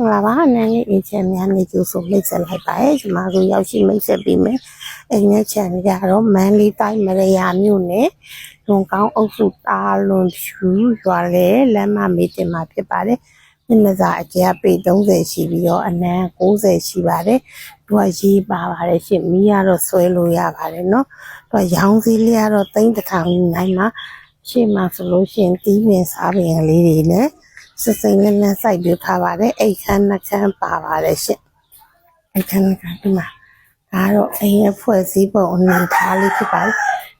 လာပါနန်းလေးအင်ချန်များနေကြဆိုမိတ်ဆက်လိုက်ပါရဲ့ကျမတို့ရောက်ရှိမိတ်ဆက်ပြီးမယ်အိမ်ရဲ့ချန်ကြတော့မန်းလေးတိုင်းမရယာမြို့နယ်လွန်ကောင်းအုပ်စုတာလွန်ဖြူရွာလေလမ်းမမေးတင်မှာဖြစ်ပါတယ်မျက်နှာစာအကျပေ30ရှိပြီးတော့အနံ60ရှိပါတယ်သူကရေးပါပါတယ်ရှင်မီးကတော့ဆွဲလို့ရပါတယ်နော်သူကရောင်းစည်းလေးကတော့3000နိုင်မှာရှေ့မှာဆိုလို့ရှိရင်တီးပင်စားပင်လေးတွေနဲ့စစိမ့်နဲ့စိုက်ပြထားပါတယ်အိတ်ခမ်းနှခမ်းပါပါတယ်ရှင်အိတ်ခမ်းနှခမ်းဒီမှာဒါတော့အိမ်ရဲ့ဖွဲ့စည်းပုံအနေထားလေးဖြစ်ပါတယ်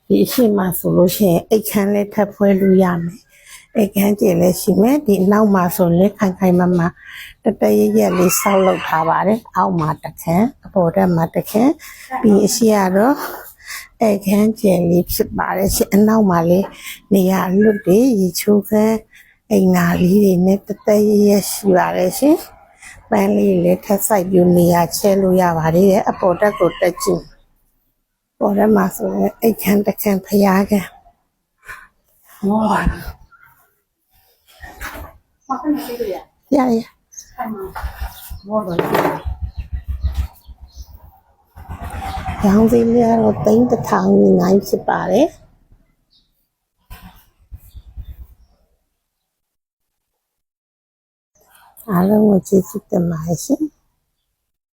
ဒီအရှိမဆိုလို့ရှိရင်အိတ်ခမ်းလေးထပ်ဖွဲလို့ရမယ်အိတ်ခမ်းကျင်လေးရှိမယ်ဒီနောက်မှာဆိုလက်ခိုင်ခိုင်မတတရရက်လေးဆောက်လုပ်ထားပါတယ်အောက်မှာတခမ်းအပေါ်တက်မှာတခမ်းပြီးအရှိကတော့အိတ်ခမ်းကျင်လေးဖြစ်ပါတယ်ရှင်အနောက်မှာလေးနေရာလွတ်တွေရေချိုးခမ်းအိမ်နာလေးတွေနဲ့တတရရက်ရှိပါတယ်ရှင်ပန်းလေးလေးထပ်ဆိုင်ပြနေရချဲလို့ရပါတယ်အပေါ်တက်ကိုတက်ကြည့်ပေါ်တက်မှာဆိုရင်အိတ်ခမ်းတခမ်းဖျားခမ်းဟောပါဘာဖြစ်နေလဲရရမောတော့ရောင်းစည်းလေးကတော့3000နိုင်ဖြစ်ပါတယ်အားလုံးကိုကျေးဇူးတင်ပါတယ်ရှင်